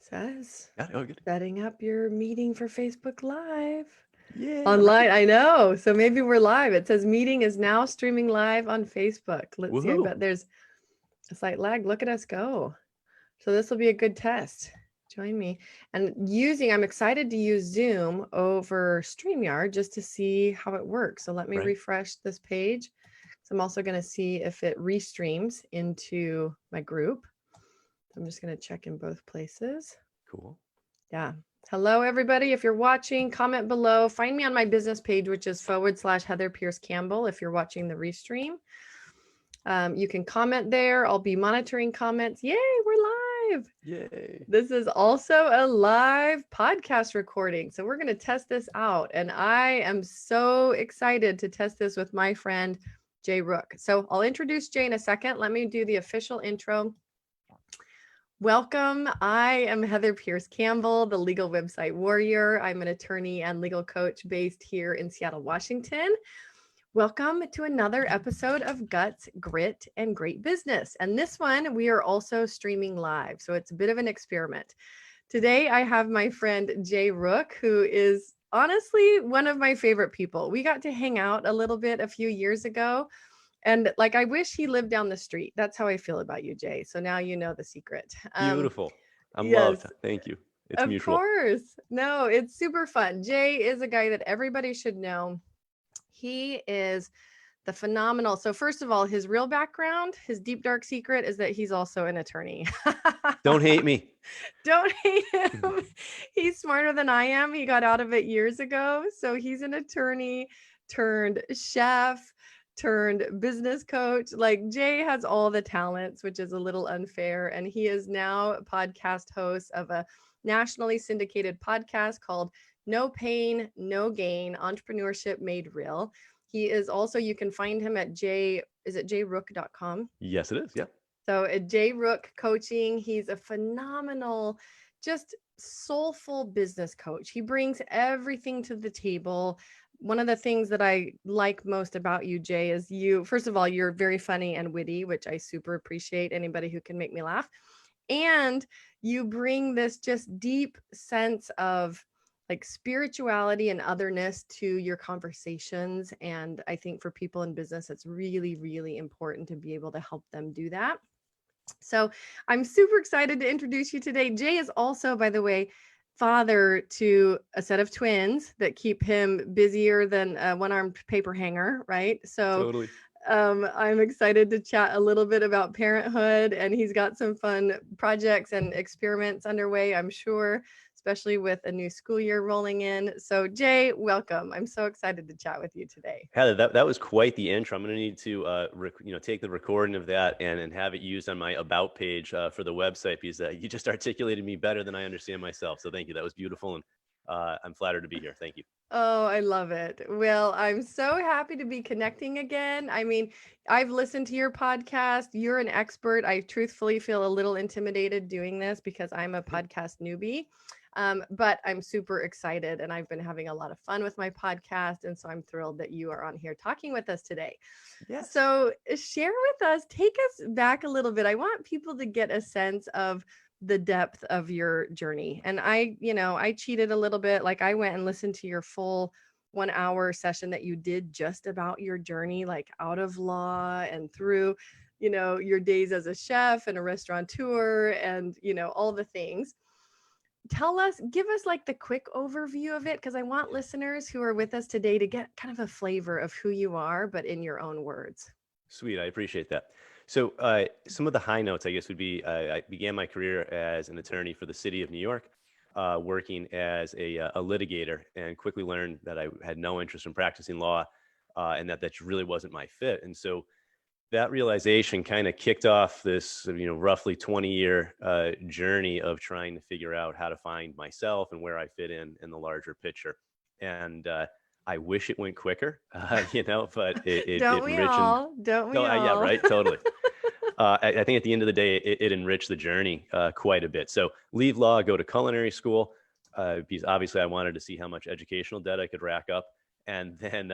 Says Good. setting up your meeting for Facebook Live. Yeah. Online, I know. So maybe we're live. It says meeting is now streaming live on Facebook. Let's see. I Woohoo. bet there's a slight lag. Look at us go. So this will be a good test. Join me. And I'm excited to use Zoom over StreamYard just to see how it works. So let me Right. refresh this page. So I'm also going to see if it restreams into my group. So I'm just going to check in both places. Cool. Yeah. Hello, everybody. If you're watching, comment below. Find me on my business page, which is / Heather Pierce Campbell. If you're watching the restream, you can comment there. I'll be monitoring comments. Yay, we're live. Yay. This is also a live podcast recording. So we're going to test this out. And I am so excited to test this with my friend, Jay Rooke. So I'll introduce Jay in a second. Let me do the official intro. Welcome. I am Heather Pierce Campbell, the legal website warrior. I'm an attorney and legal coach based here in Seattle, Washington. Welcome to another episode of Guts, Grit, and Great Business. And this one, we are also streaming live. So it's a bit of an experiment. Today, I have my friend Jay Rooke, who is honestly one of my favorite people. We got to hang out a little bit a few years ago. And I wish he lived down the street. That's how I feel about you, Jay. So now you know the secret. Beautiful. I'm loved. Yes, Thank you. It's of mutual. course. No, it's super fun. Jay is a guy that everybody should know. He is the phenomenal. So first of all, his real background, his deep dark secret is that he's also an attorney. Don't hate me. Don't hate him. He's smarter than I am. He got out of it years ago. So he's an attorney turned chef turned business coach. Like Jay has all the talents, which is a little unfair. And he is now a podcast host of a nationally syndicated podcast called No Pain, No Gain, Entrepreneurship Made Real. He is also, you can find him at jayrooke.com. Yes, it is. Yeah. So at Jay Rooke Coaching, he's a phenomenal, just soulful business coach. He brings everything to the table. One of the things that I like most about you, Jay, is first of all, you're very funny and witty, which I super appreciate. Anybody who can make me laugh. And you bring this just deep sense of spirituality and otherness to your conversations. And I think for people in business, it's really, really important to be able to help them do that. So I'm super excited to introduce you today. Jay is also, by the way, father to a set of twins that keep him busier than a one-armed paper hanger, right? So Totally. I'm excited to chat a little bit about parenthood, and he's got some fun projects and experiments underway, I'm sure, especially with a new school year rolling in. So Jay, welcome. I'm so excited to chat with you today. Heather, that was quite the intro. I'm going to need to, take the recording of that and have it used on my about page for the website, because you just articulated me better than I understand myself. So thank you. That was beautiful. And I'm flattered to be here. Thank you. Oh, I love it. Well, I'm so happy to be connecting again. I mean, I've listened to your podcast. You're an expert. I truthfully feel a little intimidated doing this because I'm a podcast newbie. But I'm super excited and I've been having a lot of fun with my podcast. And so I'm thrilled that you are on here talking with us today. Yes. So share with us, take us back a little bit. I want people to get a sense of the depth of your journey. And I cheated a little bit. I went and listened to your full 1 hour session that you did just about your journey, out of law and through, your days as a chef and a restaurateur and, all the things. Give us the quick overview of it, because I want listeners who are with us today to get kind of a flavor of who you are, but in your own words. Sweet. I appreciate that. So some of the high notes, I guess, would be I began my career as an attorney for the city of New York, working as a litigator, and quickly learned that I had no interest in practicing law and that really wasn't my fit. And so that realization kind of kicked off this, roughly 20-year journey of trying to figure out how to find myself and where I fit in the larger picture. And I wish it went quicker, but it Don't we enriched. Don't we all? Yeah, right. Totally. I think at the end of the day, it enriched the journey quite a bit. So leave law, go to culinary school, because obviously I wanted to see how much educational debt I could rack up, and then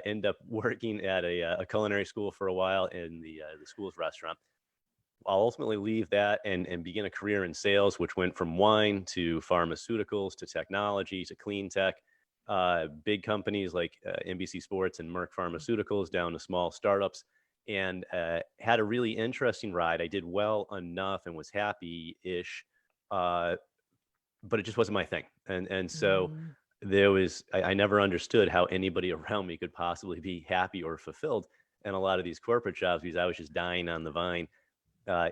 end up working at a culinary school for a while in the school's restaurant. I'll ultimately leave that and begin a career in sales, which went from wine to pharmaceuticals to technology to clean tech, big companies like NBC Sports and Merck Pharmaceuticals down to small startups, and had a really interesting ride. I did well enough and was happy-ish, uh, but it just wasn't my thing. And so Mm. I never understood how anybody around me could possibly be happy or fulfilled in a lot of these corporate jobs, because I was just dying on the vine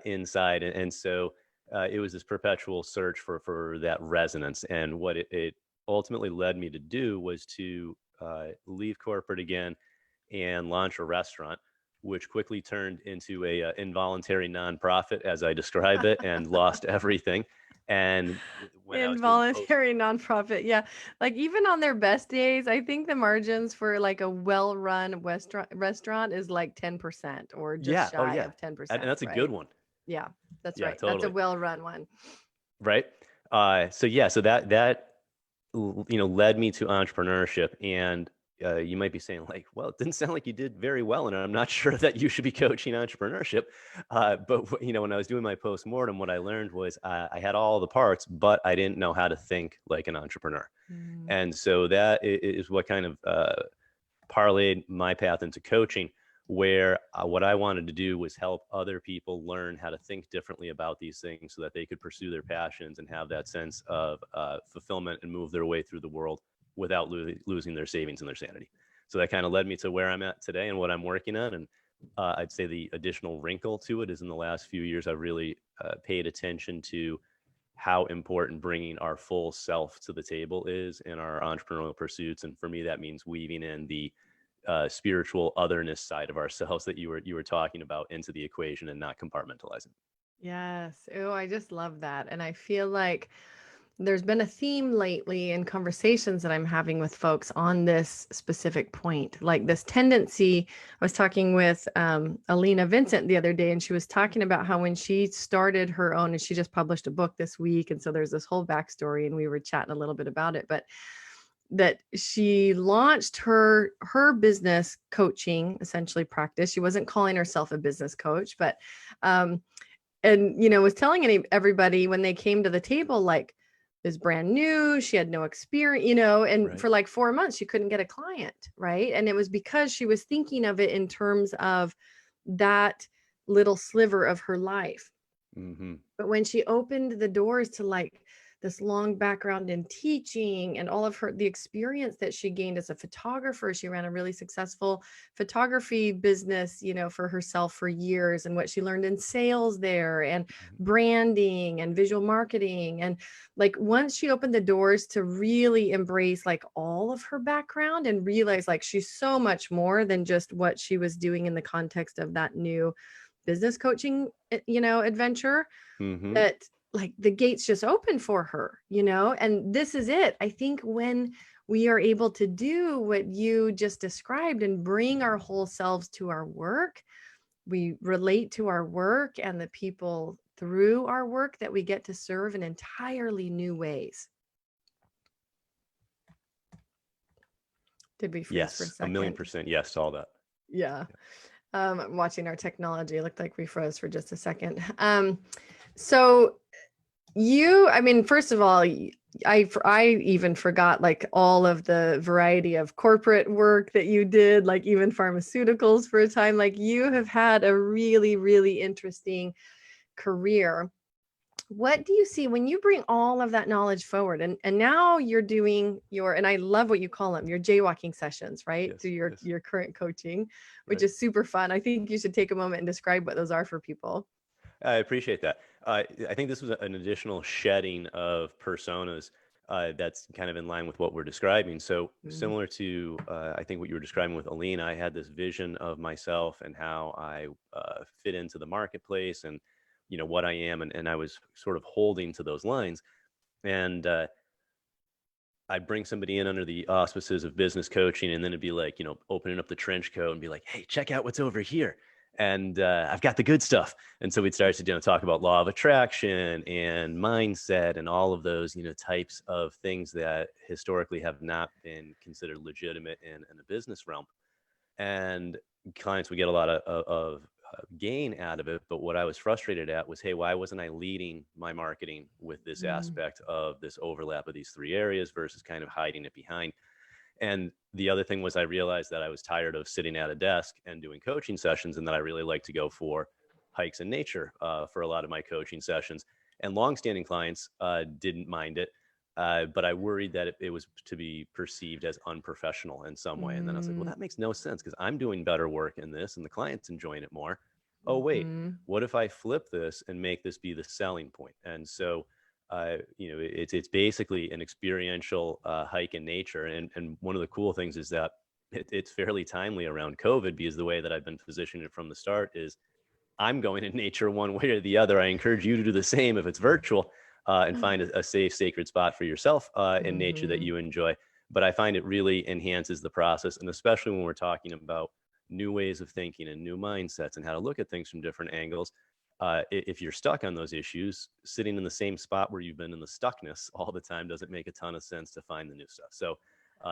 inside. And so it was this perpetual search for that resonance. And what it ultimately led me to do was to leave corporate again and launch a restaurant, which quickly turned into a involuntary nonprofit, as I describe it, and lost everything. And when I was doing post, Involuntary nonprofit. Yeah. Like even on their best days, I think the margins for like a well-run restaurant is like 10% or just yeah, oh shy yeah, of and 10%, that's a good right? one. Yeah, that's Yeah, right. That's a totally. well-run one. Right. So yeah, so that led me to entrepreneurship. And you might be saying like, well, it didn't sound like you did very well, and I'm not sure that you should be coaching entrepreneurship. But when I was doing my postmortem, what I learned was I had all the parts, but I didn't know how to think like an entrepreneur. Mm. And so that is what kind of parlayed my path into coaching, where what I wanted to do was help other people learn how to think differently about these things so that they could pursue their passions and have that sense of fulfillment and move their way through the world without losing their savings and their sanity. So that kind of led me to where I'm at today and what I'm working on. And I'd say the additional wrinkle to it is in the last few years, I've really paid attention to how important bringing our full self to the table is in our entrepreneurial pursuits. And for me, that means weaving in the spiritual otherness side of ourselves that you were talking about into the equation and not compartmentalizing. Yes. Oh, I just love that. And I feel like there's been a theme lately in conversations that I'm having with folks on this specific point, like this tendency. I was talking with Alina Vincent the other day, and she was talking about how when she started her own, and she just published a book this week. And so there's this whole backstory, and we were chatting a little bit about it, but that she launched her business coaching essentially practice. She wasn't calling herself a business coach, but um, and was telling everybody when they came to the table, like, is brand new, she had no experience, and Right. for like 4 months she couldn't get a client, right? And it was because she was thinking of it in terms of that little sliver of her life. Mm-hmm. But when she opened the doors to like this long background in teaching and all of the experience that she gained as a photographer, she ran a really successful photography business, for herself for years, and what she learned in sales there and branding and visual marketing. And like once she opened the doors to really embrace like all of her background and realize like she's so much more than just what she was doing in the context of that new business coaching, adventure, Mm-hmm. that like the gates just open for her, and this is it. I think when we are able to do what you just described and bring our whole selves to our work, we relate to our work and the people through our work that we get to serve in entirely new ways. Did we freeze for a Yes, a million second? percent. Yes, all that. Yeah. Watching our technology, it looked like we froze for just a second. So I mean, first of all, I even forgot like all of the variety of corporate work that you did, like even pharmaceuticals for a time. Like you have had a really, really interesting career. What do you see when you bring all of that knowledge forward, and now you're doing and I love what you call them, your jaywalking sessions, right? Through Yes. your Yes. your current coaching, which Right. is super fun. I think you should take a moment and describe what those are for people. I appreciate that. I think this was an additional shedding of personas that's kind of in line with what we're describing. So Mm. similar to, I think what you were describing with Alina, I had this vision of myself and how I fit into the marketplace and, what I am. And I was sort of holding to those lines. And I'd bring somebody in under the auspices of business coaching, and then it'd be like, opening up the trench coat and be like, hey, check out what's over here. And I've got the good stuff. And so we'd start to talk about law of attraction and mindset and all of those, types of things that historically have not been considered legitimate in a business realm. And clients would get a lot of gain out of it. But what I was frustrated at was, hey, why wasn't I leading my marketing with this aspect of this overlap of these three areas versus kind of hiding it behind? And the other thing was I realized that I was tired of sitting at a desk and doing coaching sessions, and that I really like to go for hikes in nature for a lot of my coaching sessions. And longstanding clients didn't mind it, but I worried that it was to be perceived as unprofessional in some way. And then I was like, well, Mm, that makes no sense because I'm doing better work in this and the client's enjoying it more. Oh, wait, mhm. what if I flip this and make this be the selling point? And so it's basically an experiential hike in nature. And one of the cool things is that it's fairly timely around COVID, because the way that I've been positioning it from the start is I'm going in nature one way or the other. I encourage you to do the same if it's virtual, and find a safe, sacred spot for yourself in nature that Mhm. you enjoy. But I find it really enhances the process. And especially when we're talking about new ways of thinking and new mindsets and how to look at things from different angles. If you're stuck on those issues, sitting in the same spot where you've been in the stuckness all the time doesn't make a ton of sense to find the new stuff. So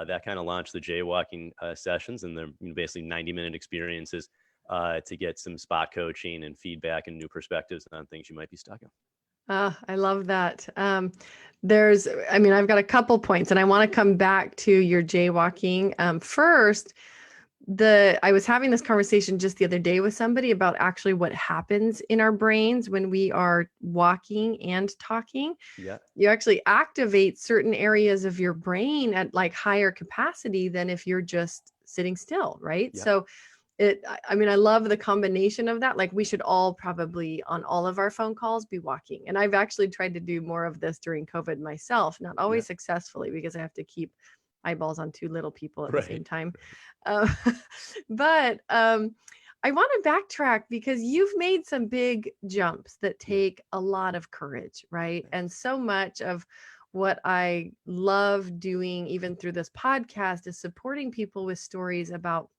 that kind of launched the jaywalking sessions, and they're basically 90-minute experiences to get some spot coaching and feedback and new perspectives on things you might be stuck in. I love that. I've got a couple points and I want to come back to your jaywalking. First, I was having this conversation just the other day with somebody about actually what happens in our brains when we are walking and talking. Yeah. You actually activate certain areas of your brain at like higher capacity than if you're just sitting still, right? Yeah. So I love the combination of that. Like we should all probably on all of our phone calls be walking. And I've actually tried to do more of this during COVID myself, not Yeah. always successfully because I have to keep eyeballs on two little people at the same Right. time. Uh, but I want to backtrack because you've made some big jumps that Yeah. take a lot of courage, right? Thanks. And so much of what I love doing, even through this podcast, is supporting people with stories about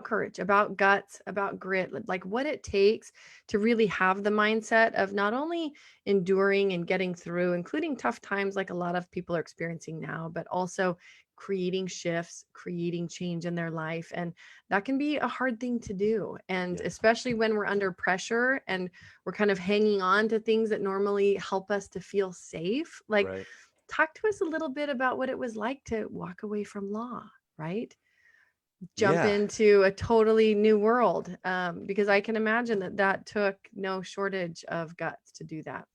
courage, about guts, about grit, like what it takes to really have the mindset of not only enduring and getting through, including tough times like a lot of people are experiencing now, but also creating shifts, creating change in their life. And that can be a hard thing to do. And Yes. especially when we're under pressure and we're kind of hanging on to things that normally help us to feel safe. Like, Right. talk to us a little bit about what it was like to walk away from law, right? Jump Yeah. into a totally new world, because I can imagine that that took no shortage of guts to do that.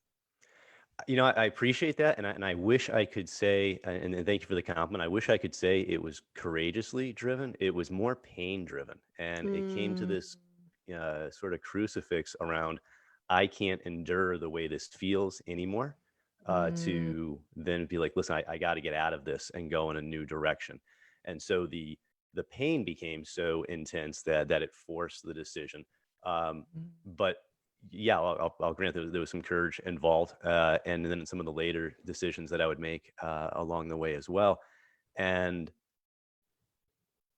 I appreciate that, and I wish I could say, and thank you for the compliment. I wish I could say it was courageously driven. It was more pain driven, and it came to Mm, this sort of crucifix around, I can't endure the way this feels anymore. mm, To then be like, listen, I got to get out of this and go in a new direction. And so the pain became so intense that it forced the decision. But yeah, I'll grant there was some courage involved, and then some of the later decisions that I would make along the way as well. And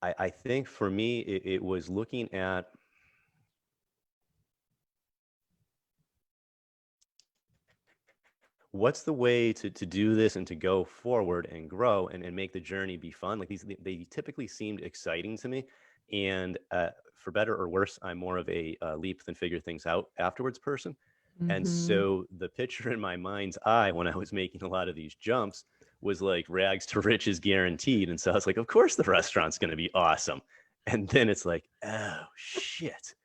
I think for me, it was looking at what's the way to do this and to go forward and grow and make the journey be fun. Like they typically seemed exciting to me. And for better or worse, I'm more of a leap than figure things out afterwards person. And mhm, so the picture in my mind's eye when I was making a lot of these jumps was like rags to riches guaranteed. And so I was like, of course the restaurant's going to be awesome. And then it's like, oh shit.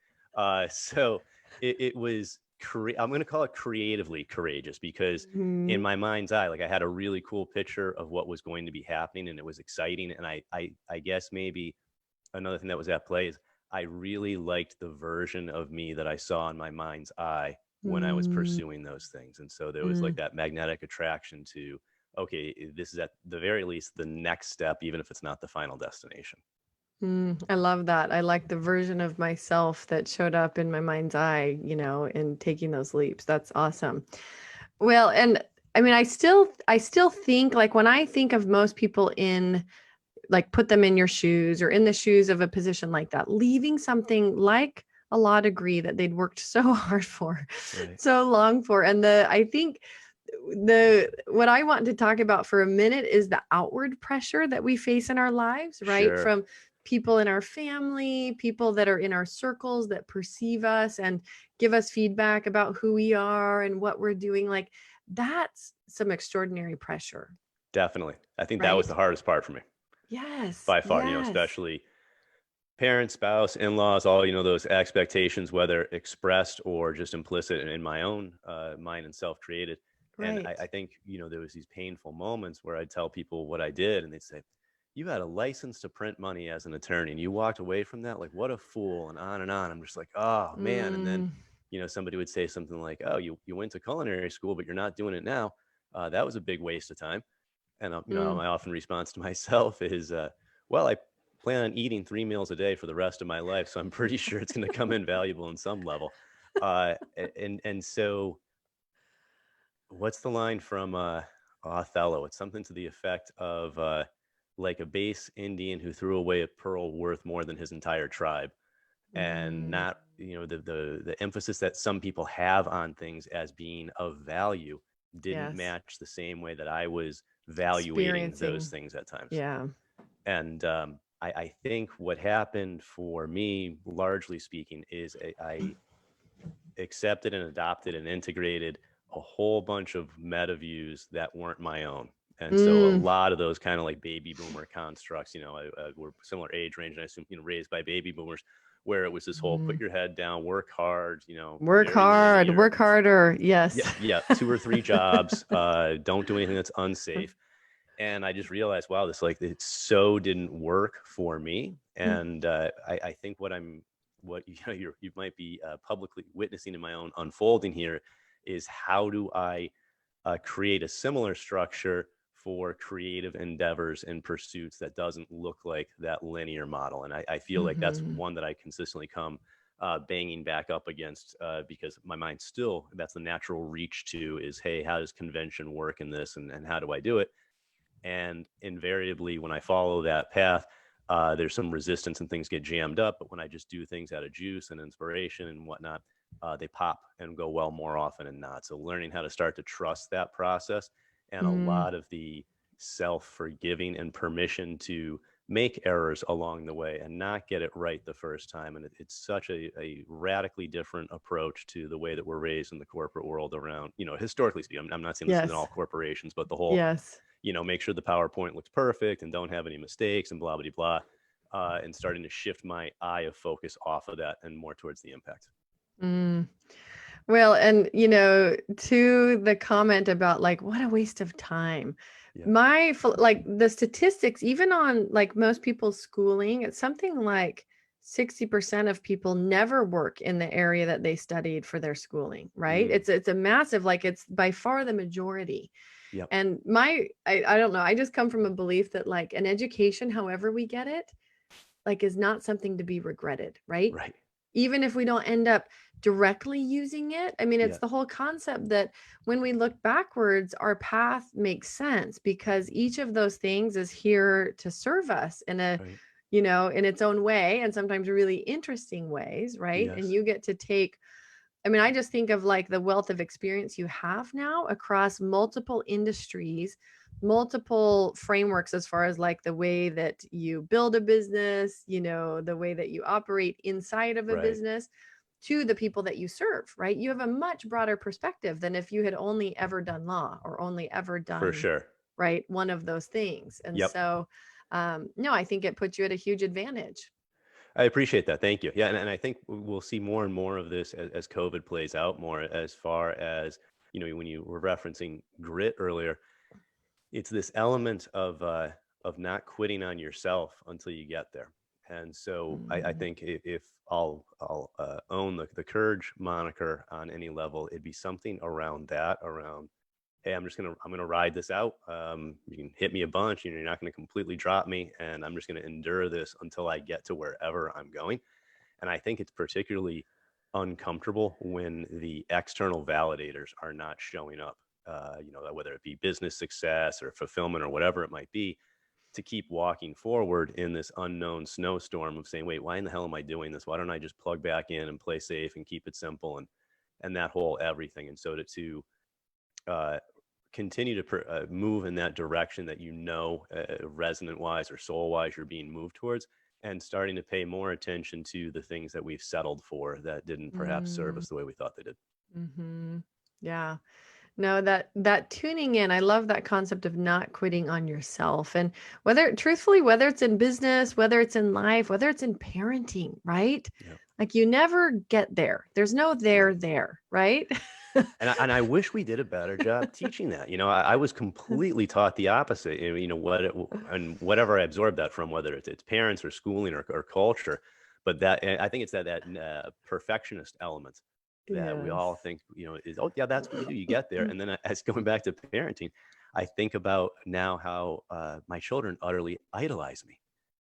So it was, I'm going to call it creatively courageous, because in mhm, my mind's eye, like I had a really cool picture of what was going to be happening and it was exciting. And I guess maybe another thing that was at play is I really liked the version of me that I saw in my mind's eye when I was mm, pursuing those things. And so there was like mm, that magnetic attraction to, okay, this is at the very least the next step, even if it's not the final destination. I love that. I like the version of myself that showed up in my mind's eye, in taking those leaps. That's awesome. Well, and I still think like when I think of most people in like put them in your shoes or in the shoes of a position like that, leaving something like a law degree that they'd worked so hard for, Right. so long for. And I think what I want to talk about for a minute is the outward pressure that we face in our lives, right? Sure. From people in our family, people that are in our circles that perceive us and give us feedback about who we are and what we're doing. Like that's some extraordinary pressure, Definitely. I think that was right? the hardest part for me Yes. by far, Yes. especially parents, spouse, in-laws, all, those expectations, whether expressed or just implicit in my own mind and self-created. And I Right. think, there was these painful moments where I'd tell people what I did and they'd say, you had a license to print money as an attorney and you walked away from that. Like, what a fool, and on and on. I'm just like, oh man. And then, Mm, somebody would say something like, oh, you went to culinary school, but you're not doing it now. That was a big waste of time. And, mm, my often response to myself is, well, I plan on eating 3 meals a day for the rest of my life. So I'm pretty sure it's going to come in valuable in some level. And so what's the line from Othello? It's something to the effect of like a base Indian who threw away a pearl worth more than his entire tribe. And mm. not, the emphasis that some people have on things as being of value didn't Yes. match the same way that I was valuating those Experiencing. things at times. Yeah. And I think what happened for me, largely speaking, is I accepted and adopted and integrated a whole bunch of meta views that weren't my own. And so a Mm, lot of those kind of like baby boomer constructs, were similar age range, and I assume, raised by baby boomers, where it was this whole put mm. your head down, work hard, Work very hard, linear. work harder. Yeah, Yes. yeah, 2 or 3 jobs, don't do anything that's unsafe. And I just realized, wow, this like it so didn't work for me. And I think what you might be publicly witnessing in my own unfolding here is how do I create a similar structure for creative endeavors and pursuits that doesn't look like that linear model. And I feel like that's Mm-hmm. one that I consistently come banging back up against because my mind still, that's the natural reach to is, hey, how does convention work in this, and how do I do it? And invariably, when I follow that path, there's some resistance and things get jammed up. But when I just do things out of juice and inspiration and whatnot, they pop and go well more often than not. So learning how to start to trust that process, and a Mm, lot of the self-forgiving and permission to make errors along the way and not get it right the first time. And it's such a radically different approach to the way that we're raised in the corporate world around, historically speaking. I'm not saying this is in yes. all corporations, but the whole, Yes. make sure the PowerPoint looks perfect and don't have any mistakes and blah, blah, blah. And starting to shift my eye of focus off of that and more towards the impact. Mm. Well, and to the comment about like what a waste of time. Yeah. Like the statistics, even on like most people's schooling, it's something like 60% of people never work in the area that they studied for their schooling, right? Mm. It's a massive, like it's by far the majority. Yep. And I don't know, I just come from a belief that like an education, however we get it, like is not something to be regretted, right? Right. Even if we don't end up directly using it. I mean, it's Yeah. the whole concept that when we look backwards, our path makes sense because each of those things is here to serve us in a, Right. in its own way and sometimes really interesting ways, right? And Yes. you get to take, I mean, I just think of like the wealth of experience you have now across multiple industries, multiple frameworks as far as like the way that you build a business, the way that you operate inside of a Right. business to the people that you serve, right? You have a much broader perspective than if you had only ever done law or only ever For done, sure. right, one of those things. And Yep. so, no, I think it puts you at a huge advantage. I appreciate that. Thank you. Yeah. And I think we'll see more and more of this as COVID plays out more, as far as, when you were referencing grit earlier, it's this element of not quitting on yourself until you get there. And so I Mm, think if I'll own the courage moniker on any level, it'd be something around that, around, hey, I'm gonna ride this out. You can hit me a bunch, you're not gonna completely drop me, and I'm just gonna endure this until I get to wherever I'm going. And I think it's particularly uncomfortable when the external validators are not showing up, whether it be business success or fulfillment or whatever it might be, to keep walking forward in this unknown snowstorm of saying, wait, why in the hell am I doing this? Why don't I just plug back in and play safe and keep it simple, and that whole everything. And so to uh, continue to move in that direction that resonant wise or soul wise you're being moved towards, and starting to pay more attention to the things that we've settled for that didn't perhaps serve Mm, us the way we thought they did. mm-hmm. Yeah. No, that tuning in, I love that concept of not quitting on yourself. And whether truthfully, whether it's in business, whether it's in life, whether it's in parenting, right? Yeah. Like you never get there. There's no Right. there, right? And I wish we did a better job teaching that. I was completely taught the opposite. And whatever I absorbed that from, whether it's parents or schooling or culture, but I think it's that perfectionist element that we all Yes. think is, oh yeah, that's what you do. You get there, and then as going back to parenting, I think about now how my children utterly idolize me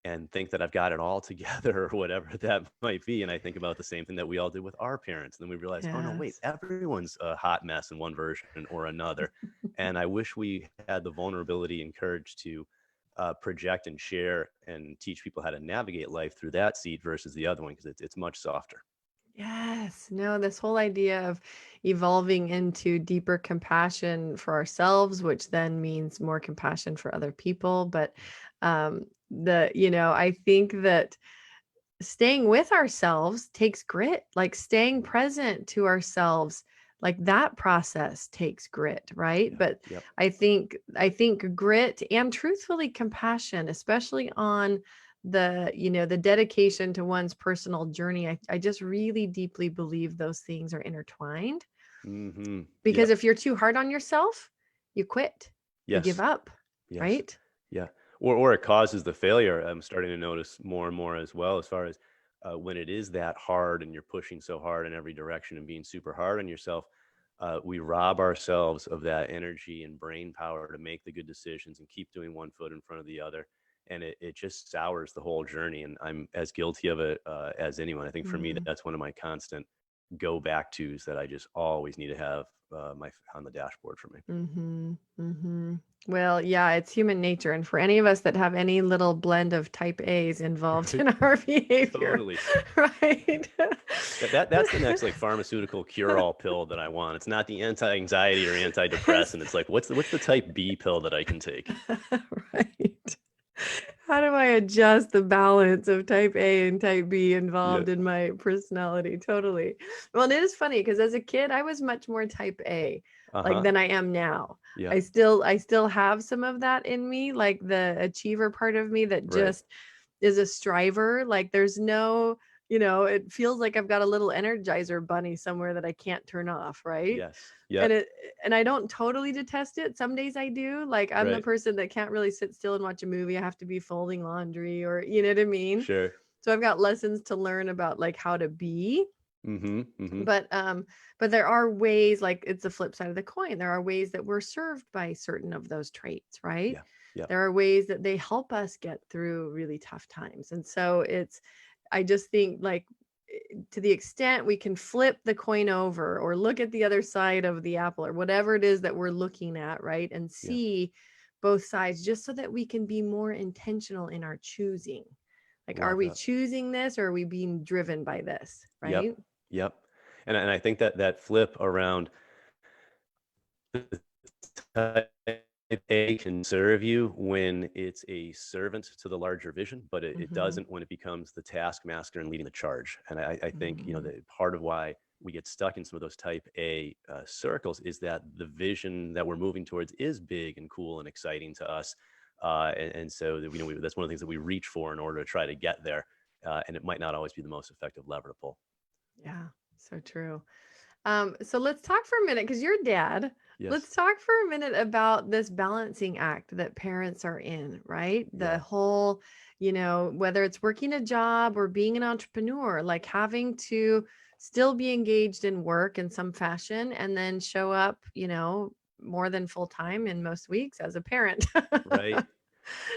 and think that I've got it all together or whatever that might be. And I think about the same thing that we all did with our parents. And then we realize, oh no, wait, Yes. everyone's a hot mess in one version or another. And I wish we had the vulnerability and courage to project and share and teach people how to navigate life through that seat versus the other one, because it's much softer. Yes. No, this whole idea of evolving into deeper compassion for ourselves, which then means more compassion for other people. But I think that staying with ourselves takes grit, like staying present to ourselves, like that process takes grit, right? Yep. But Yep. I think grit and truthfully compassion, especially on the dedication to one's personal journey, I just really deeply believe those things are intertwined. Mm-hmm. Because Yep. if you're too hard on yourself, you quit, you give Yes. up, Yes. right? Yeah. Or it causes the failure. I'm starting to notice more and more as well, as far as when it is that hard and you're pushing so hard in every direction and being super hard on yourself, we rob ourselves of that energy and brain power to make the good decisions and keep doing one foot in front of the other. And it just sours the whole journey. And I'm as guilty of it as anyone. I think for me, Mm-hmm. that's one of my constant go back tos that I just always need to have my on the dashboard for me. Mhm, mhm. Well, yeah, it's human nature, and for any of us that have any little blend of type A's involved in our behavior, Totally. right? That's the next like pharmaceutical cure-all pill that I want. It's not the anti-anxiety or It's antidepressant. It's like what's the type B pill that I can take? right. How do I adjust the balance of type A and type B Yeah. involved in my personality? Totally. Well, and it is funny because as a kid, I was much more type A, like Uh-huh. than I am now. Yeah. I still have some of that in me, like the achiever part of me that Right. just is a striver. Like there's no, it feels like I've got a little energizer bunny somewhere that I can't turn off, right? Yes. and Yep. it and I don't totally detest it. Some days I do. Like I'm the Right. person that can't really sit still and watch a movie. I have to be folding laundry or you know what I mean? Sure. So I've got lessons to learn about like how to be. Mm-hmm. Mm-hmm. But there are ways, like it's the flip side of the coin. There are ways that we're served by certain of those traits, right? Yeah. Yep. There are ways that they help us get through really tough times. And so I just think like to the extent we can flip the coin over or look at the other side of the apple or whatever it is that we're looking at, right? And Yeah. see both sides just so that we can be more intentional in our choosing. Like, are Love we that. choosing this or are we being driven by this, Yep. right? Yep. And I think that flip around type A can serve you when it's a servant to the larger vision, but it Mm-hmm. doesn't when it becomes the taskmaster and leading the charge. And I think, Mm-hmm. that part of why we get stuck in some of those type A circles is that the vision that we're moving towards is big and cool and exciting to us. And so, that's one of the things that we reach for in order to try to get there. And it might not always be the most effective lever to pull. Yeah, so true. So let's talk for a minute because you're dad. Yes. Let's talk for a minute about this balancing act that parents are in, right? The Yeah. whole, whether it's working a job or being an entrepreneur, like having to still be engaged in work in some fashion and then show up, more than full time in most weeks as a parent. Right.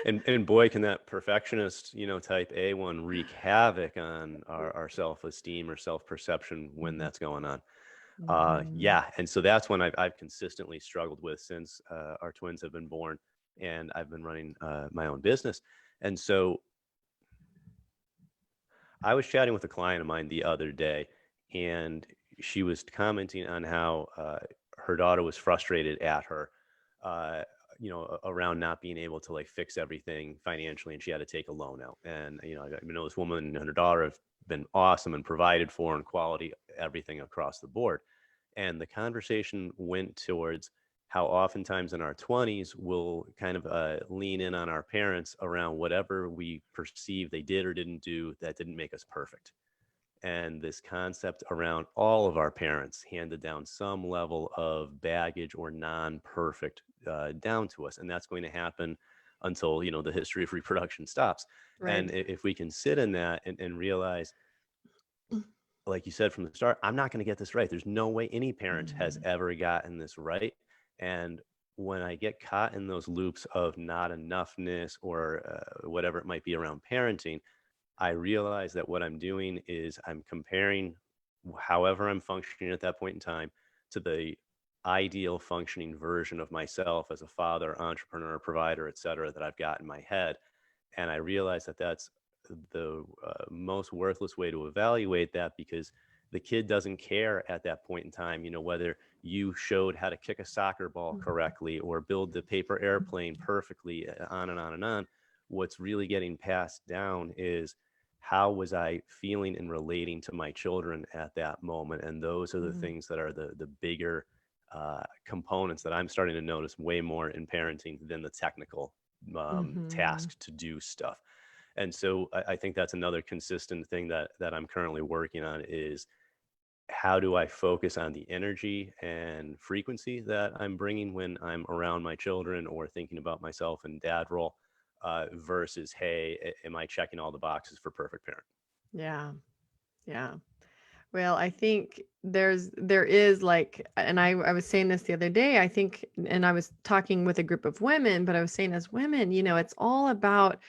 And boy, can that perfectionist, type A one wreak havoc on our self-esteem or self-perception when that's going on. Mhm. Yeah, and so that's when I've consistently struggled with since our twins have been born, and I've been running my own business. And so I was chatting with a client of mine the other day, and she was commenting on how her daughter was frustrated at her. Uh, around not being able to like fix everything financially, and she had to take a loan out. And I know this woman and her daughter have been awesome and provided for and quality everything across the board. And the conversation went towards how oftentimes in our 20s we'll kind of lean in on our parents around whatever we perceive they did or didn't do that didn't make us perfect. And this concept around all of our parents handed down some level of baggage or non-perfect down to us, and that's going to happen until the history of reproduction stops. And Right. if we can sit in that and realize, like you said from the start, I'm not going to get this right. There's no way any parent has Mhm. ever gotten this right. And when I get caught in those loops of not enoughness or whatever it might be around parenting, I realize that what I'm doing is I'm comparing however I'm functioning at that point in time to the ideal functioning version of myself as a father, entrepreneur, provider, et cetera, that I've got in my head. And I realize that that's the most worthless way to evaluate that, because the kid doesn't care at that point in time, whether you showed how to kick a soccer ball Mhm. correctly or build the paper airplane perfectly, on and on and on. What's really getting passed down is how was I feeling and relating to my children at that moment. And those are the Mhm. things that are the bigger components that I'm starting to notice way more in parenting than the technical Mhm. tasks to do stuff. And so I think that's another consistent thing that I'm currently working on is how do I focus on the energy and frequency that I'm bringing when I'm around my children or thinking about myself and dad role, versus, hey, am I checking all the boxes for perfect parent? Yeah. Yeah. Well, I think there is like, and I was saying this the other day, I think, and I was talking with a group of women, but I was saying as women, it's all about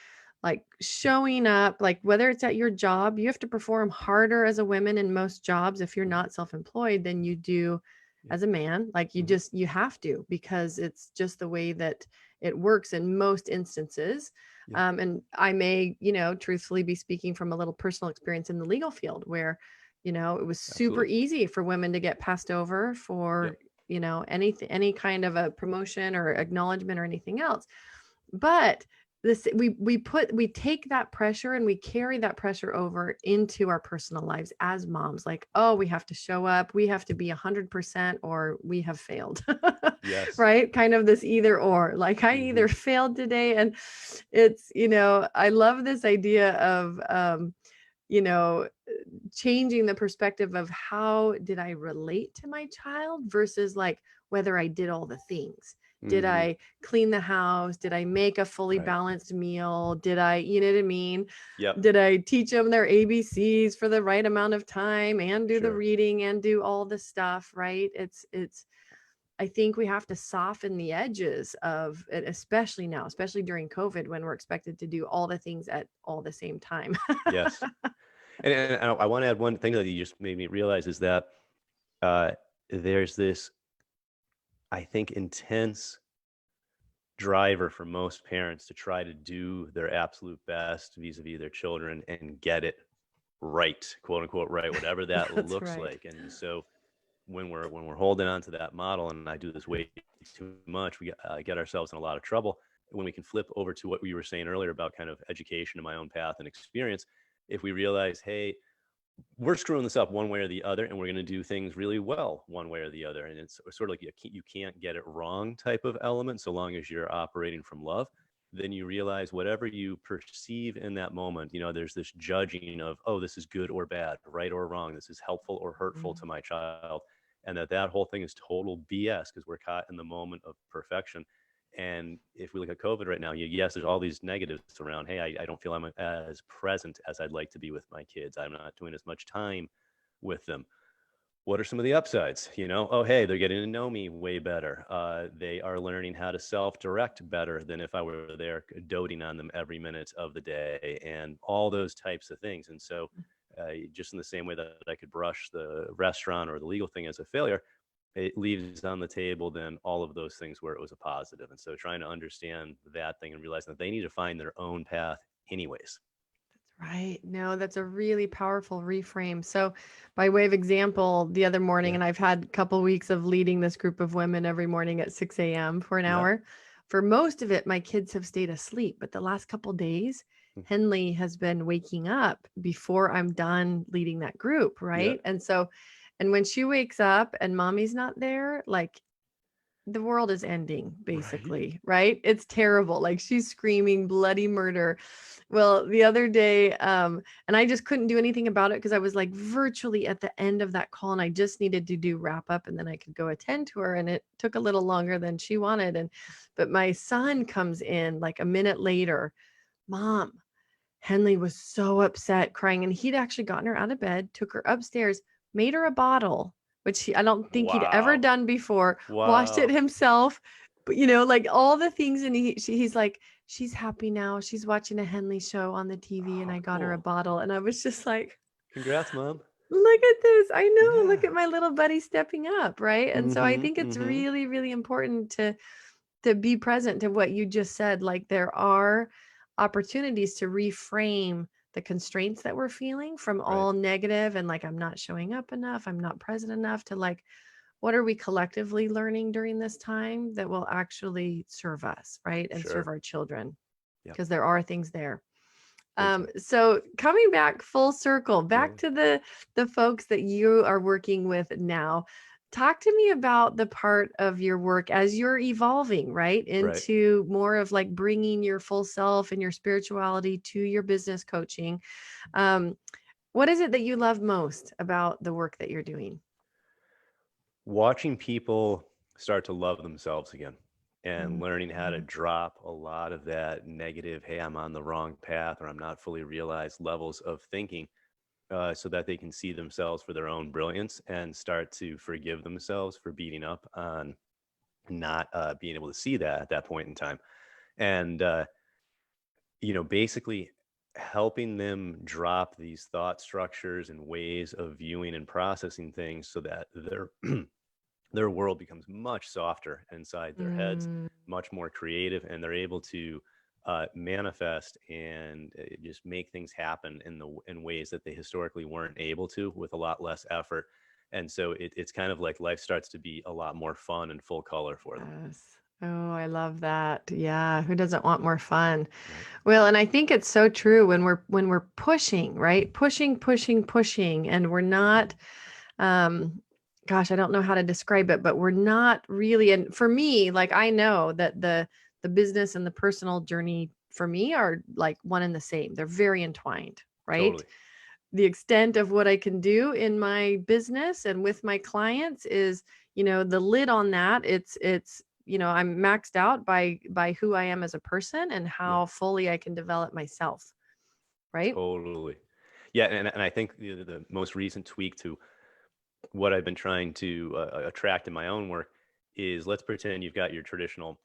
like showing up, like whether it's at your job, you have to perform harder as a woman in most jobs if you're Mhm. not self-employed than you do Yeah. as a man. Like Hmm. you have to, because it's just the way that it works in most instances. Yep. And I may, truthfully be speaking from a little personal experience in the legal field where it was super Absolutely. easy for women to get passed over Yep. for, anything, any kind of a promotion or acknowledgement or anything else. But this we take that pressure and we carry that pressure over into our personal lives as moms. Like, oh, we have to show up, we have to be 100% or we have failed. Yes. Right? Kind of this either or. Like I Hmm. either failed today, and it's, I love this idea of you know changing the perspective of how did I relate to my child versus like whether I did all the things. Did Hmm. I clean the house? Did I make a fully Right. balanced meal? Did I, you know what I mean? Yep. Did I teach them their ABCs for the right amount of time and do the Sure. reading and do all the stuff, right? I think we have to soften the edges of it, especially now, especially during COVID when we're expected to do all the things at all the same time. Yes. And I want to add one thing that you just made me realize is that uh, there's this, I think, intense driver for most parents to try to do their absolute best vis-a-vis their children and get it right, quote unquote, right, whatever that That's looks right. like. And so when we're holding on to that model, and I do this way too much, we get ourselves in a lot of trouble. When we can flip over to what we were saying earlier about kind of education and my own path and experience, if we realize, hey, we're screwing this up one way or the other, and we're going to do things really well one way or the other. And it's sort of like you can't get it wrong type of element so long as you're operating from love. Then you realize whatever you perceive in that moment, there's this judging of, oh, this is good or bad, right or wrong, this is helpful or hurtful Mhm. to my child. And that whole thing is total BS because we're caught in the moment of perfection. And if we look at COVID right now, yes, there's all these negatives around. Hey, I don't feel I'm as present as I'd like to be with my kids. I'm not doing as much time with them. What are some of the upsides? Oh, hey, they're getting to know me way better. They are learning how to self-direct better than if I were there doting on them every minute of the day, and all those types of things. And so, just in the same way that I could brush the restaurant or the legal thing as a failure, it leaves on the table then all of those things where it was a positive. And so trying to understand that thing and realizing that they need to find their own path anyways. Right. No, that's a really powerful reframe. So, by way of example, the other morning, Yeah. and I've had a couple weeks of leading this group of women every morning at 6 a.m. for an Yeah. hour. for most of it, my kids have stayed asleep, but the last couple days, Mm. Henley has been waking up before I'm done leading that group, Yeah. right? And so, and when she wakes up and mommy's not there, like the world is ending Right. basically, right? It's terrible. Like she's screaming bloody murder. Well, the other day, and I just couldn't do anything about it because I was like virtually at the end of that call and I just needed to do wrap up and then I could go attend to her. And it took a little longer than she wanted. But my son comes in like a minute later, Mom, Henley was so upset, crying, and he'd actually gotten her out of bed, took her upstairs, made her a bottle, which I don't think he'd ever Wow. done before, washed it Wow. himself, but like all the things. And he's like, she's happy now. She's watching a Henley show on the TV, and Oh, I got her a cool. bottle. And I was just like, Congrats, Mom. look at this. I know. Look Yeah. at my little buddy stepping up, right? And so I Mm-hmm. think it's Mm-hmm. really, really important to be present to what you just said. Like there are opportunities to reframe the constraints that we're feeling from Right. all negative and like, I'm not showing up enough, I'm not present enough, to like, what are we collectively learning during this time that will actually serve us, right? And serve Sure. our children, Yep. because there are things there. Big time. So coming back full circle, back Yeah. to the folks that you are working with now. Talk to me about the part of your work as you're evolving, right, Right. into more of like bringing your full self and your spirituality to your business coaching. Um, what is it that you love most about the work that you're doing? Watching people start to love themselves again and learning how to Mhm. drop a lot of that negative, hey, I'm on the wrong path or I'm not fully realized levels of thinking, so that they can see themselves for their own brilliance and start to forgive themselves for beating up on not being able to see that at that point in time. And, basically helping them drop these thought structures and ways of viewing and processing things so that their world becomes much softer inside their heads, Mm, much more creative, and they're able to manifest and just make things happen in ways that they historically weren't able to with a lot less effort. And so it's kind of like life starts to be a lot more fun and full color for them. yes. Oh, I love that. Yeah, who doesn't want more fun? Right. Well, and I think it's so true when we're pushing, right? Pushing, pushing, pushing, and we're not, um, gosh, I don't know how to describe it, but we're not really. And for me, like I know that the business and the personal journey for me are like one and the same. They're very entwined, right? Totally. The extent of what I can do in my business and with my clients is, the lid on that. It's I'm maxed out by who I am as a person and Yeah. how fully I can develop myself, right? Totally. Yeah, and I think the most recent tweak to what I've been trying to attract in my own work is, let's pretend you've got your traditional,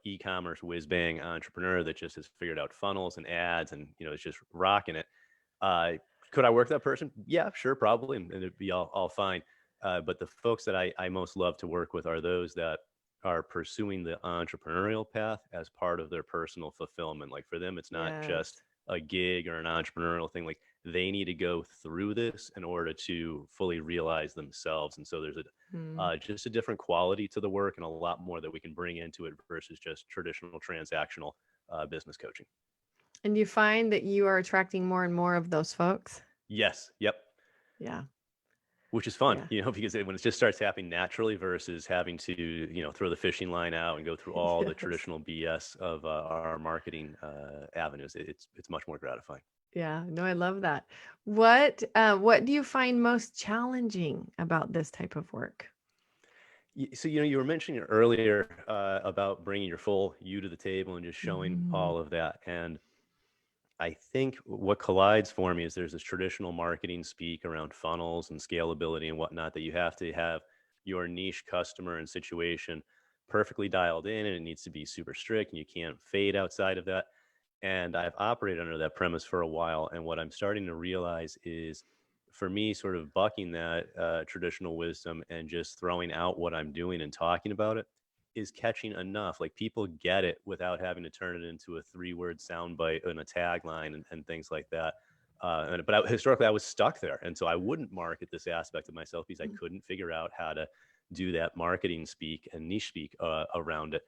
e-commerce whiz bang entrepreneur that just has figured out funnels and ads and, is just rocking it. Uh, could I work that person? Yeah, sure, probably, and it'd be all fine. But the folks that I most love to work with are those that are pursuing the entrepreneurial path as part of their personal fulfillment. Like for them, it's not just Yes. a gig or an entrepreneurial thing. Like they need to go through this in order to fully realize themselves. And so there's Mm. just a different quality to the work and a lot more that we can bring into it versus just traditional transactional business coaching. And you find that you are attracting more and more of those folks? Yes. Yep. Yeah. Which is fun, Yeah. because when it just starts happening naturally versus having to, throw the fishing line out and go through all the Yes. traditional BS of our marketing avenues, it's much more gratifying. Yeah. No, I love that. What do you find most challenging about this type of work? So, you were mentioning earlier about bringing your full you to the table and just showing Mhm. all of that. And I think what collides for me is there's this traditional marketing speak around funnels and scalability and whatnot that you have to have your niche customer and situation perfectly dialed in, and it needs to be super strict and you can't fade outside of that. And I've operated under that premise for a while. And what I'm starting to realize is, for me, sort of bucking that traditional wisdom and just throwing out what I'm doing and talking about it is catching enough. Like people get it without having to turn it into a 3-word soundbite and a tagline and things like that. But historically, I was stuck there. And so I wouldn't market this aspect of myself because I couldn't figure out how to do that marketing speak and niche speak around it.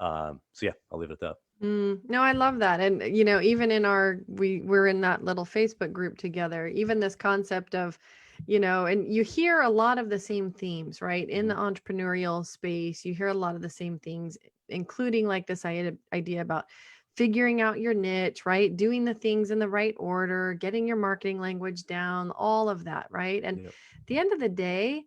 So yeah, I'll leave it at that. No, I love that. And even in we're in that little Facebook group together, even this concept of, and you hear a lot of the same themes, right? In the Mhm. entrepreneurial space, you hear a lot of the same things, including like this idea about figuring out your niche, right? Doing the things in the right order, getting your marketing language down, all of that, right? And Yep. at the end of the day,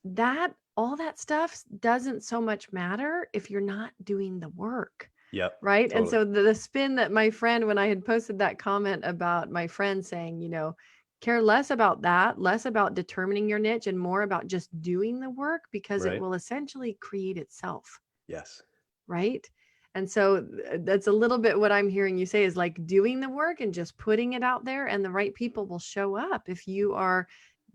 that all that stuff doesn't so much matter if you're not doing the work. Yep. Right. And Totally. so the spin that my friend, when I had posted that comment about my friend saying, care less about that, less about determining your niche and more about just doing the work because it Right. will essentially create itself. Yes. Right. And so that's a little bit what I'm hearing you say is like doing the work and just putting it out there, and the right people will show up if you are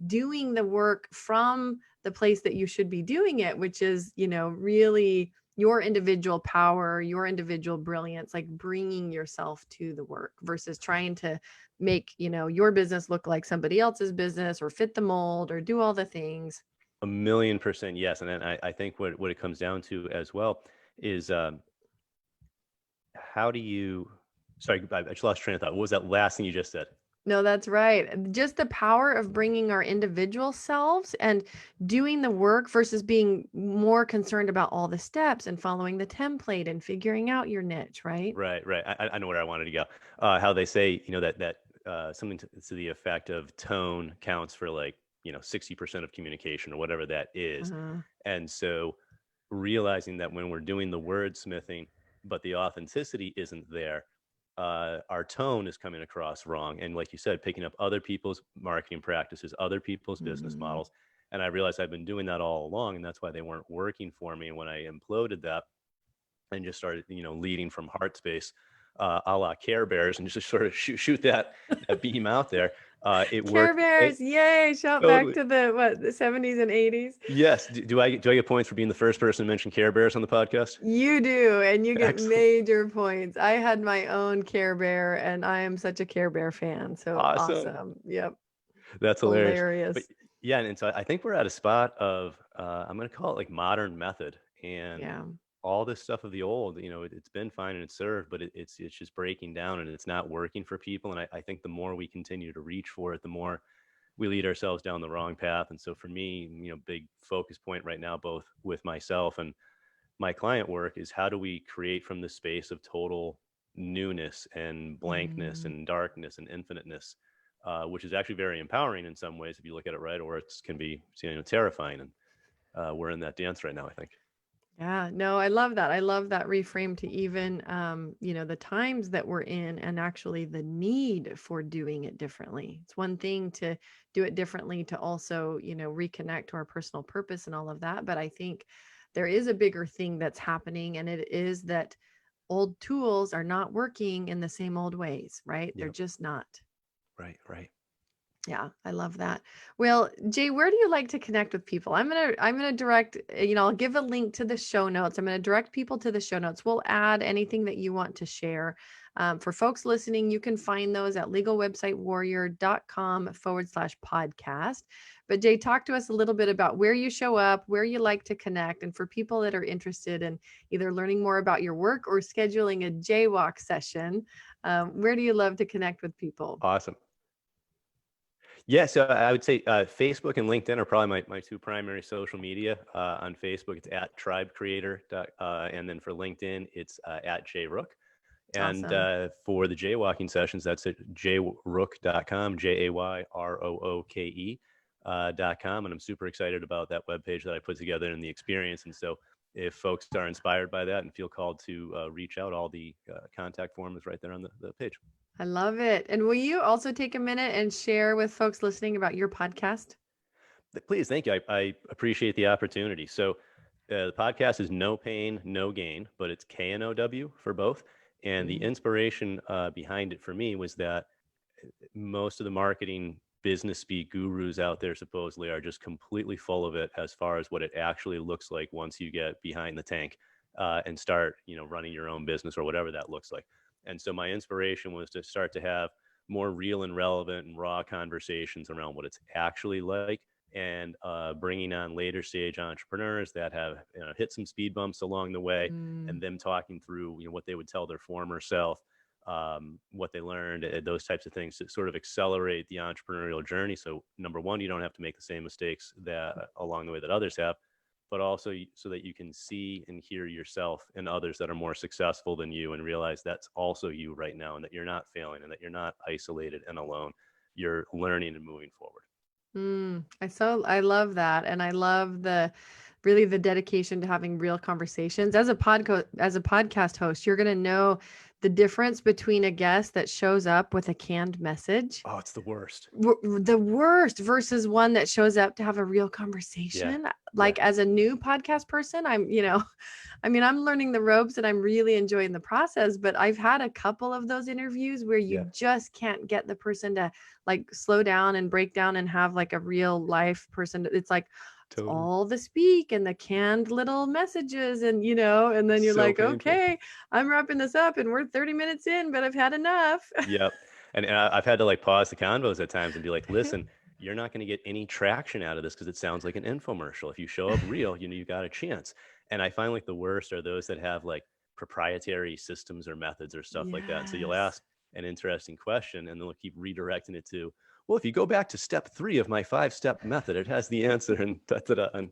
doing the work from the place that you should be doing it, which is, really your individual power, your individual brilliance, like bringing yourself to the work versus trying to make, your business look like somebody else's business or fit the mold or do all the things. 1,000,000% yes. And then I think what it comes down to as well is how do you, sorry, I just lost train of thought. What was that last thing you just said? No, that's right. Just the power of bringing our individual selves and doing the work versus being more concerned about all the steps and following the template and figuring out your niche, right? Right, right. I know where I wanted to go. How they say, that something to the effect of tone counts for like, 60% of communication or whatever that is. Uh, And so realizing that when we're doing the wordsmithing, but the authenticity isn't there, our tone is coming across wrong. And like you said, picking up other people's marketing practices, other people's business mm, models. And I realized I've been doing that all along, and that's why they weren't working for me. And when I imploded that, and just started, leading from heart space, a la Care Bears, and just sort of shoot that beam out there. It Care worked great. Bears, yay! Shout back Totally. to the 70s and 80s. Yes. Do I get points for being the first person to mention Care Bears on the podcast? You do, and you get Excellent. major points. I had my own Care Bear, and I am such a Care Bear fan. So Awesome. awesome. Yep. That's hilarious. But Hilarious. yeah, and so I think we're at a spot of I'm going to call it like modern method, and Yeah. all this stuff of the old. It's been fine and it's served, but it's just breaking down and it's not working for people. And I think the more we continue to reach for it, the more we lead ourselves down the wrong path. And so for me, big focus point right now, both with myself and my client work, is how do we create from this space of total newness and blankness Mm. and darkness and infiniteness, which is actually very empowering in some ways if you look at it right, or it can be terrifying. And we're in that dance right now, I think. Yeah, no, I love that. I love that reframe to even, the times that we're in and actually the need for doing it differently. It's one thing to do it differently to also, reconnect to our personal purpose and all of that. But I think there is a bigger thing that's happening, and it is that old tools are not working in the same old ways, right? They're Yep. just not. Right. Right. Yeah, I love that. Well, Jay, where do you like to connect with people? I'm gonna direct, I'll give a link to the show notes. I'm gonna direct people to the show notes. We'll add anything that you want to share. For folks listening, you can find those at legalwebsitewarrior.com/podcast. But Jay, talk to us a little bit about where you show up, where you like to connect, and for people that are interested in either learning more about your work or scheduling a jaywalk session, where do you love to connect with people? Awesome. Yeah, so I would say Facebook and LinkedIn are probably my two primary social media. On Facebook, it's at Tribe Creator, and then for LinkedIn, it's at Jay Rooke. And Awesome. for the jaywalking sessions, that's at jayrooke.com, JAYROOKE.com. And I'm super excited about that webpage that I put together and the experience. And so if folks are inspired by that and feel called to reach out, all the contact form is right there on the page. I love it. And will you also take a minute and share with folks listening about your podcast? Please, thank you. I appreciate the opportunity. So the podcast is No Pain, No Gain, but it's KNOW for both. And the Mhm. inspiration behind it for me was that most of the marketing business speak gurus out there supposedly are just completely full of it as far as what it actually looks like once you get behind the tank and start, running your own business or whatever that looks like. And so my inspiration was to start to have more real and relevant and raw conversations around what it's actually like and bringing on later stage entrepreneurs that have hit some speed bumps along the way, Mm. and them talking through what they would tell their former self, what they learned, those types of things to sort of accelerate the entrepreneurial journey. So number one, you don't have to make the same mistakes that along the way that others have, but also so that you can see and hear yourself and others that are more successful than you, and realize that's also you right now, and that you're not failing, and that you're not isolated and alone. You're learning and moving forward. I love that, and I love the really the dedication to having real conversations. As a podcast host, you're gonna know the difference between a guest that shows up with a canned message, Oh, it's the worst. the worst, versus one that shows up to have a real Yeah. conversation. Yeah. Like as a new podcast person, I mean, I'm learning the ropes and I'm really enjoying the process, but I've had a couple of those interviews where you Yeah. just can't get the person to like slow down and break down and have like a real life person. It's like it's Totally. all the speak and the canned little messages, and and then you're So like, painful. okay, I'm wrapping this up and we're 30 minutes in, but I've had enough. Yep. And I've had to like pause the convos at times and be like, listen, you're not going to get any traction out of this because it sounds like an infomercial. If you show up real, you got a chance. And I find like the worst are those that have like proprietary systems or methods or stuff like that. And so you'll Yes. ask an interesting question and they'll keep redirecting it to, well, if you go back to step 3 of my 5-step method, it has the answer, and da da da. And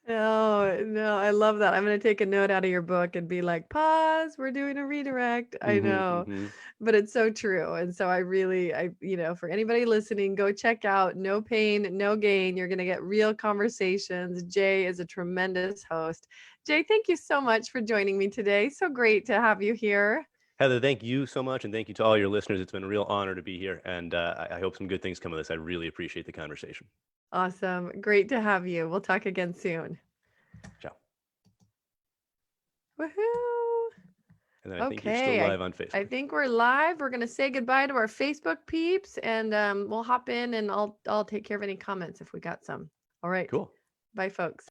No, no, I love that. I'm gonna take a note out of your book and be like, pause, we're doing a redirect. I know, mm-hmm. but it's so true. And so for anybody listening, go check out No Pain, No Gain. You're gonna get real conversations. Jay is a tremendous host. Jay, thank you so much for joining me today. So great to have you here. Heather, thank you so much. And thank you to all your listeners. It's been a real honor to be here. And I hope some good things come of this. I really appreciate the conversation. Awesome. Great to have you. We'll talk again soon. Ciao. Woohoo. And then I think you're still Okay, live on I Facebook. think we're live. We're gonna say goodbye to our Facebook peeps, and we'll hop in, and I'll take care of any comments if we got some. All right, Cool. bye, folks.